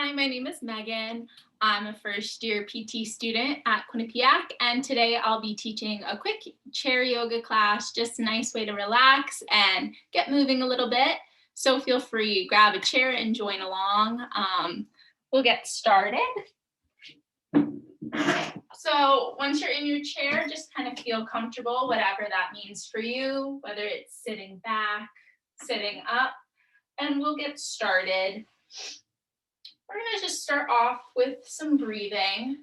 Hi, my name is Megan. I'm a first year PT student at Quinnipiac, and today I'll be teaching a quick chair yoga class, just a nice way to relax and get moving a little bit. So feel free, grab a chair and join along. We'll get started. So once you're in your chair, just kind of feel comfortable, whatever that means for you, whether it's sitting back, sitting up, and we'll get started. We're going to just start off with some breathing.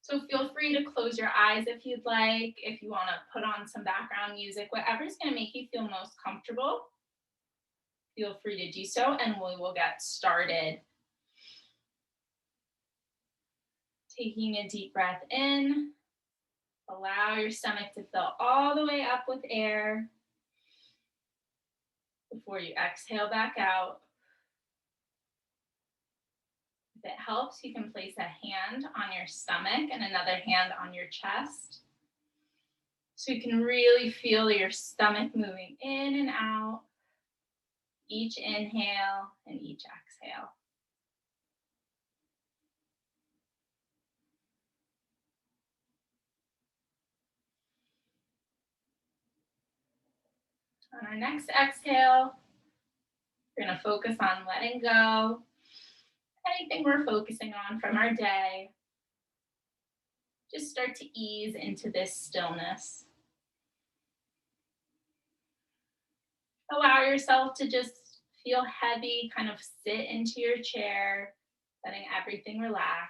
So feel free to close your eyes if you'd like, if you want to put on some background music, whatever's going to make you feel most comfortable. Feel free to do so, and we will get started. Taking a deep breath in. Allow your stomach to fill all the way up with air before you exhale back out. If it helps, you can place a hand on your stomach and another hand on your chest. So you can really feel your stomach moving in and out, each inhale and each exhale. On our next exhale, we're going to focus on letting go anything we're focusing on from our day. Just start to ease into this stillness. Allow yourself to just feel heavy, kind of sit into your chair, letting everything relax.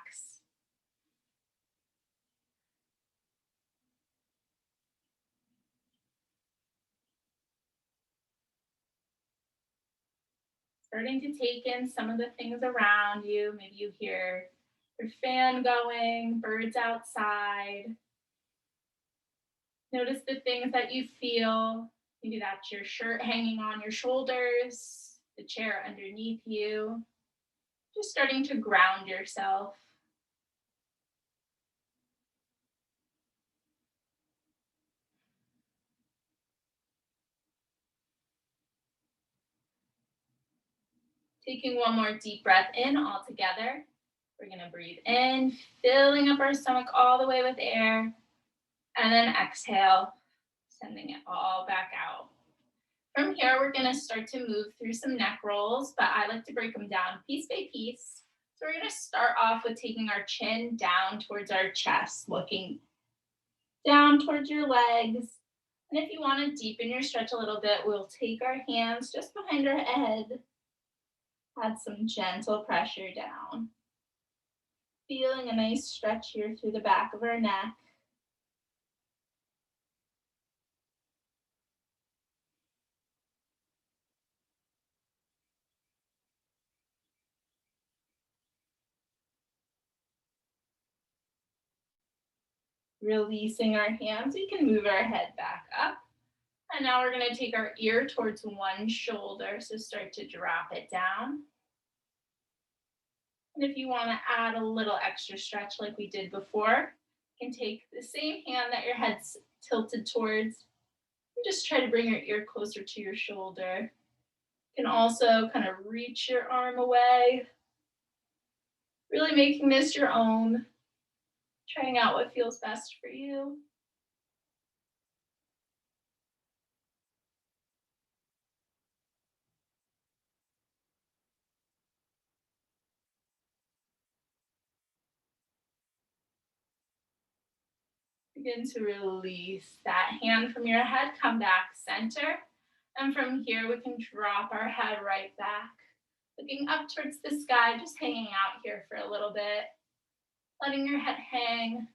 Starting to take in some of the things around you. Maybe you hear your fan going, birds outside. Notice the things that you feel. Maybe that's your shirt hanging on your shoulders, the chair underneath you. Just starting to ground yourself. Taking one more deep breath in all together. We're going to breathe in, filling up our stomach all the way with air. And then exhale, sending it all back out. From here, we're going to start to move through some neck rolls, but I like to break them down piece by piece. So we're going to start off with taking our chin down towards our chest, looking down towards your legs. And if you want to deepen your stretch a little bit, we'll take our hands just behind our head. Add some gentle pressure down. Feeling a nice stretch here through the back of our neck. Releasing our hands, we can move our head back up. And now we're going to take our ear towards one shoulder, so start to drop it down. And if you want to add a little extra stretch like we did before, you can take the same hand that your head's tilted towards and just try to bring your ear closer to your shoulder. You can also kind of reach your arm away, really making this your own, trying out what feels best for you. Begin to release that hand from your head, come back center. And from here, we can drop our head right back, looking up towards the sky, just hanging out here for a little bit, letting your head hang.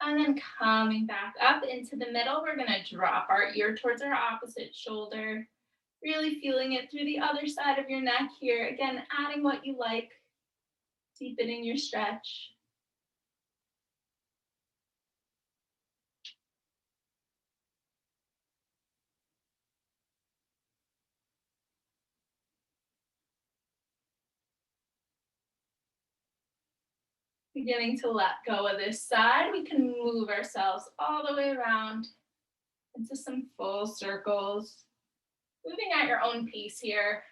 And then coming back up into the middle, we're going to drop our ear towards our opposite shoulder, really feeling it through the other side of your neck here. Again, adding what you like, deepening your stretch. Beginning to let go of this side, we can move ourselves all the way around into some full circles. Moving at your own pace here.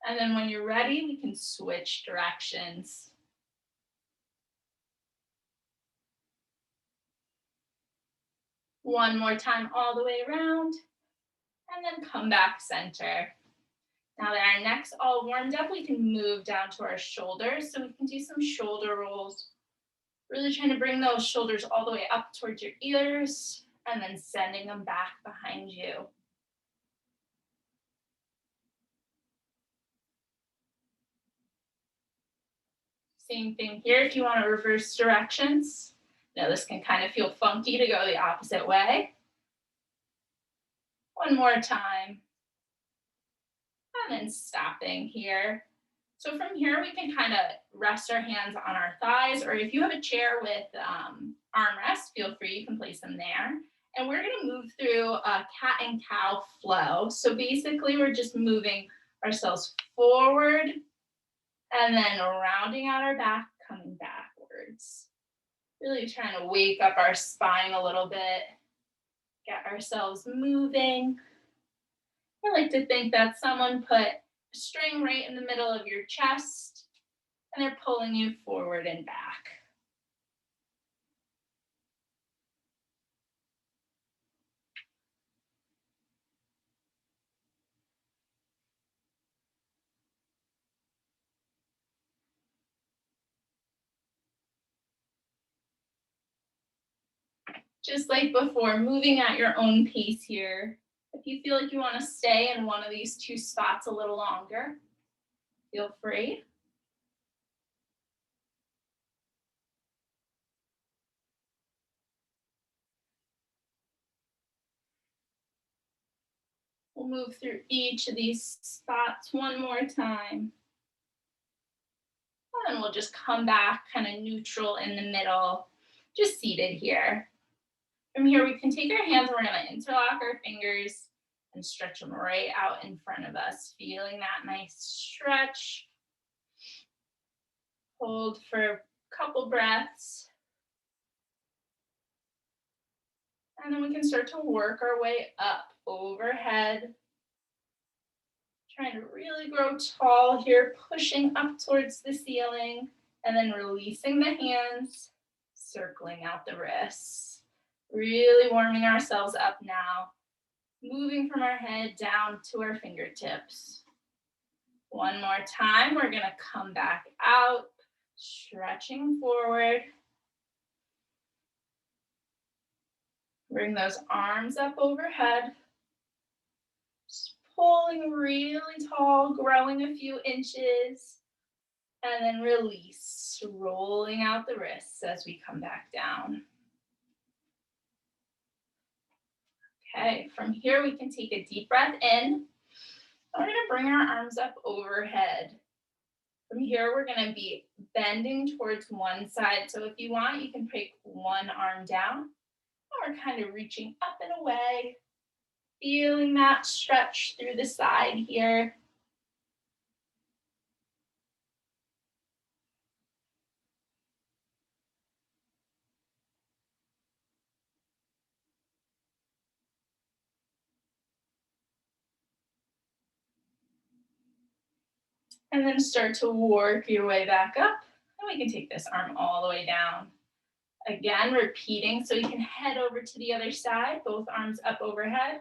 And then when you're ready, we can switch directions. One more time all the way around, and then come back center. Now that our neck's all warmed up, we can move down to our shoulders. So we can do some shoulder rolls. Really trying to bring those shoulders all the way up towards your ears, and then sending them back behind you. Same thing here if you want to reverse directions. Now this can kind of feel funky to go the opposite way. One more time. And then stopping here. So from here, we can kind of rest our hands on our thighs, or if you have a chair with armrests, feel free, you can place them there. And we're gonna move through a cat and cow flow. So basically we're just moving ourselves forward and then rounding out our back, coming backwards. Really trying to wake up our spine a little bit, get ourselves moving. I like to think that someone put a string right in the middle of your chest and they're pulling you forward and back. Just like before, moving at your own pace here. If you feel like you want to stay in one of these two spots a little longer, feel free. We'll move through each of these spots one more time. And then we'll just come back kind of neutral in the middle, just seated here. From here, we can take our hands and we're going to interlock our fingers and stretch them right out in front of us, feeling that nice stretch. Hold for a couple breaths. And then we can start to work our way up overhead. Trying to really grow tall here, pushing up towards the ceiling, and then releasing the hands, circling out the wrists. Really warming ourselves up now. Moving from our head down to our fingertips. One more time, we're gonna come back out, stretching forward. Bring those arms up overhead. Just pulling really tall, growing a few inches. And then release, rolling out the wrists as we come back down. Okay, from here we can take a deep breath in. We're gonna bring our arms up overhead. From here, we're gonna be bending towards one side. So if you want, you can take one arm down. And we're kind of reaching up and away, feeling that stretch through the side here. And then start to work your way back up. And we can take this arm all the way down. Again, repeating, so you can head over to the other side, both arms up overhead.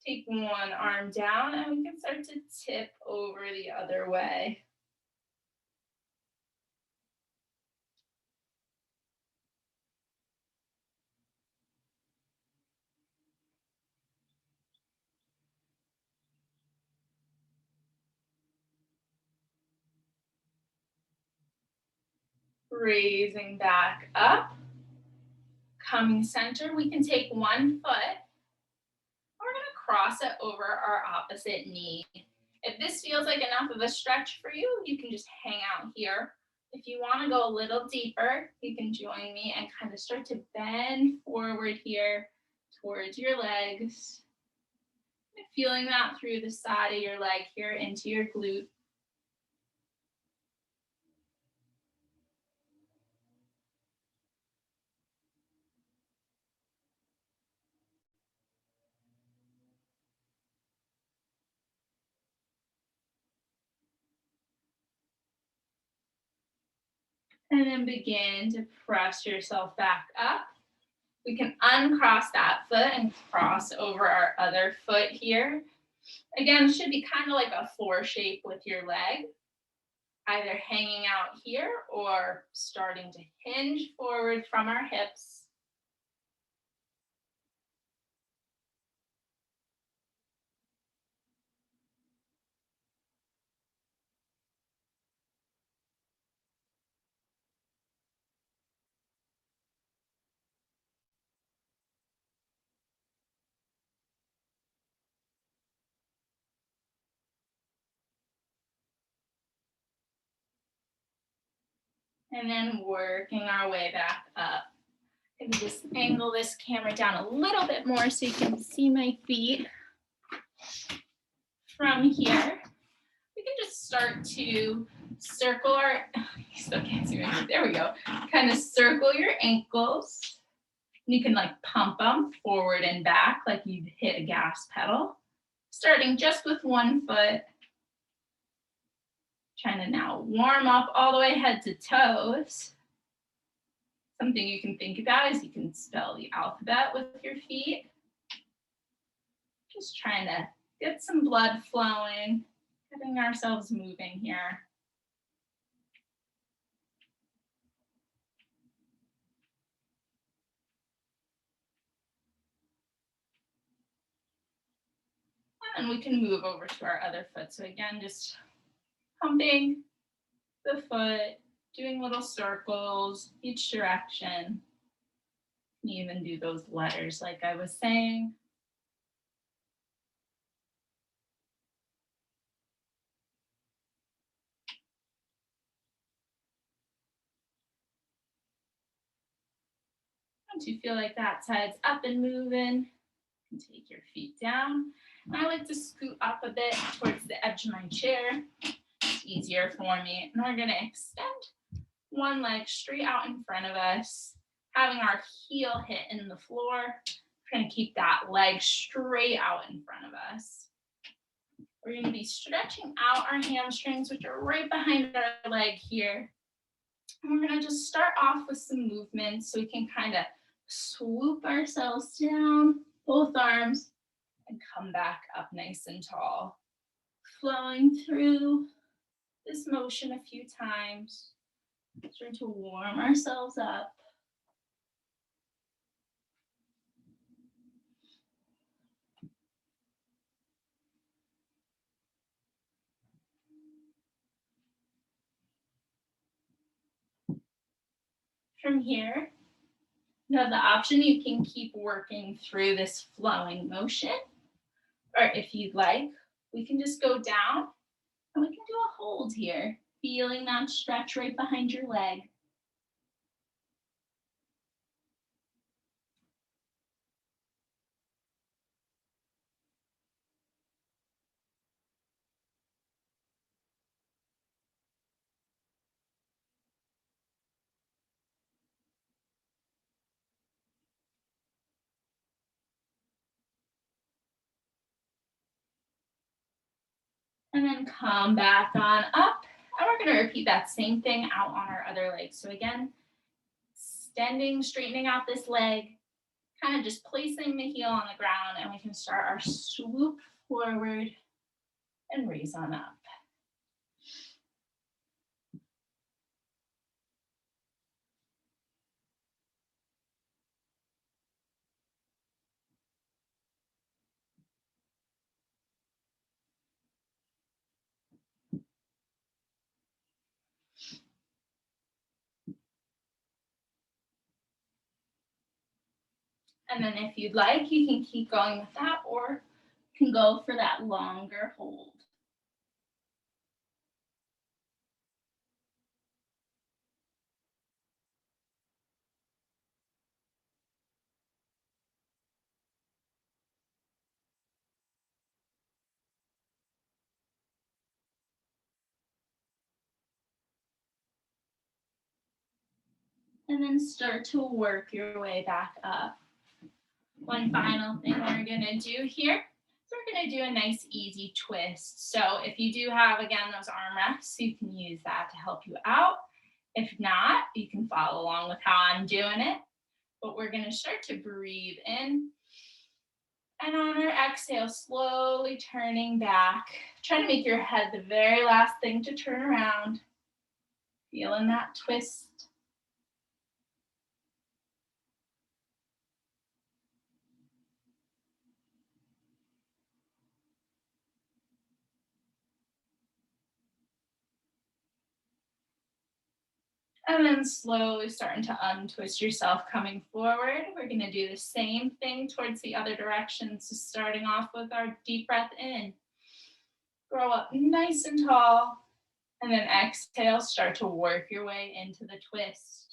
Take one arm down and we can start to tip over the other way. Raising back up. Coming center, we can take one foot. We're gonna cross it over our opposite knee. If this feels like enough of a stretch for you, you can just hang out here. If you want to go a little deeper, you can join me and kind of start to bend forward here towards your legs. Feeling that through the side of your leg here into your glute. And then begin to press yourself back up. We can uncross that foot and cross over our other foot here. Again, it should be kind of like a 4 shape with your leg, either hanging out here or starting to hinge forward from our hips. And then working our way back up. I'm gonna just angle this camera down a little bit more so you can see my feet. From here, we can just start to circle our, you still can't see my feet, there we go. Kind of circle your ankles. And you can like pump them forward and back like you'd hit a gas pedal. Starting just with one foot. Trying to now warm up all the way head to toes. Something you can think about is you can spell the alphabet with your feet. Just trying to get some blood flowing, getting ourselves moving here. And we can move over to our other foot. So again, just pumping the foot, doing little circles each direction. You can even do those letters like I was saying. Once you feel like that side's up and moving, you can take your feet down. And I like to scoot up a bit towards the edge of my chair. It's easier for me. And we're gonna extend one leg straight out in front of us, having our heel hit in the floor. We're gonna keep that leg straight out in front of us. We're gonna be stretching out our hamstrings, which are right behind our leg here. And we're gonna just start off with some movements so we can kind of swoop ourselves down, both arms, and come back up nice and tall. Flowing through this motion a few times, starting to warm ourselves up. From here, you have the option, you can keep working through this flowing motion, or if you'd like, we can just go down and we can do a hold here, feeling that stretch right behind your leg. And then come back on up. And we're going to repeat that same thing out on our other leg. So again, extending, straightening out this leg, kind of just placing the heel on the ground, and we can start our swoop forward and raise on up. And then if you'd like, you can keep going with that, or you can go for that longer hold. And then start to work your way back up. One final thing we're gonna do here, so we're gonna do a nice easy twist. So if you do have, again, those arm rests, you can use that to help you out. If not, you can follow along with how I'm doing it. But we're going to start to breathe in. And on our exhale, slowly turning back. Try to make your head the very last thing to turn around. Feeling that twist. And then slowly starting to untwist yourself coming forward. We're going to do the same thing towards the other direction. So starting off with our deep breath in. Grow up nice and tall. And then exhale, start to work your way into the twist.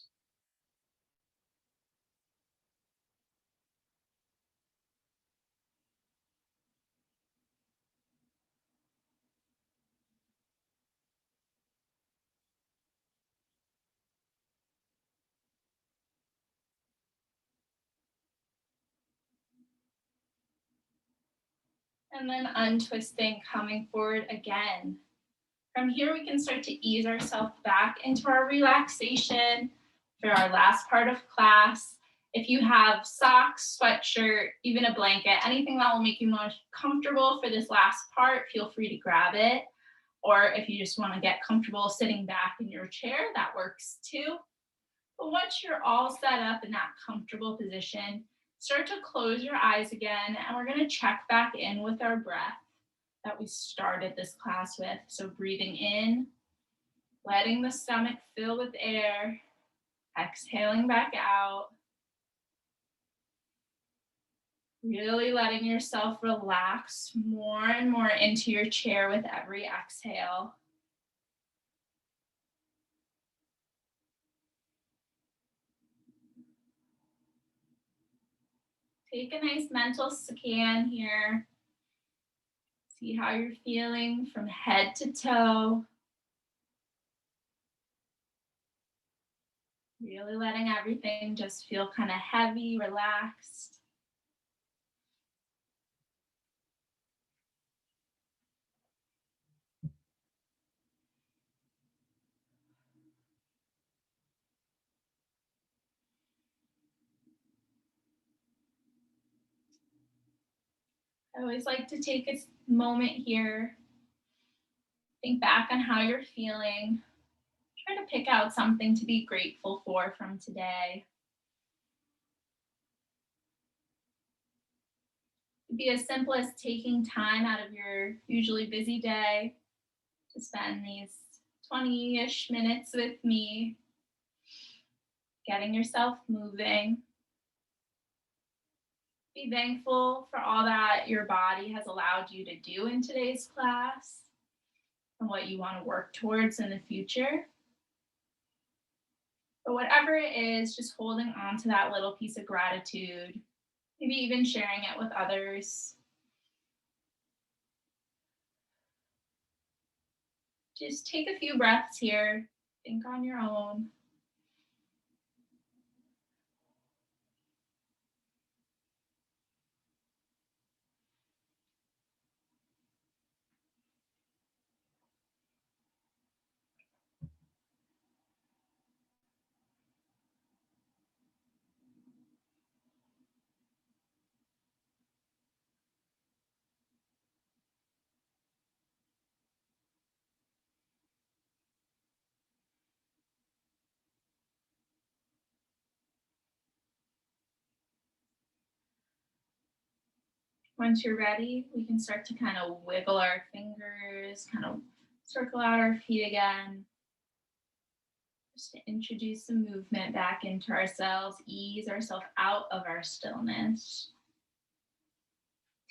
And then untwisting, coming forward again. From here, we can start to ease ourselves back into our relaxation for our last part of class. If you have socks, sweatshirt, even a blanket, anything that will make you more comfortable for this last part, feel free to grab it. Or if you just want to get comfortable sitting back in your chair, that works too. But once you're all set up in that comfortable position, start to close your eyes again, and we're going to check back in with our breath that we started this class with. So breathing in, letting the stomach fill with air, exhaling back out, really letting yourself relax more and more into your chair with every exhale. Take a nice mental scan here. See how you're feeling from head to toe. Really letting everything just feel kind of heavy, relaxed. I always like to take a moment here, think back on how you're feeling, try to pick out something to be grateful for from today. It'd be as simple as taking time out of your usually busy day to spend these 20-ish minutes with me, getting yourself moving. Be thankful for all that your body has allowed you to do in today's class and what you want to work towards in the future. But whatever it is, just holding on to that little piece of gratitude, maybe even sharing it with others. Just take a few breaths here, think on your own. Once you're ready, we can start to kind of wiggle our fingers, kind of circle out our feet again. Just to introduce some movement back into ourselves, ease ourselves out of our stillness.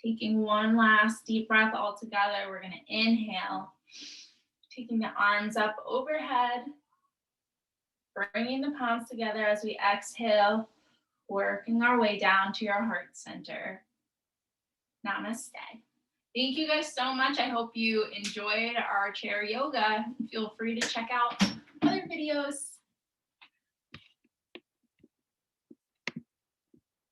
Taking one last deep breath all together, we're going to inhale, taking the arms up overhead, bringing the palms together as we exhale, working our way down to your heart center. Namaste. Thank you guys so much. I hope you enjoyed our chair yoga. Feel free to check out other videos.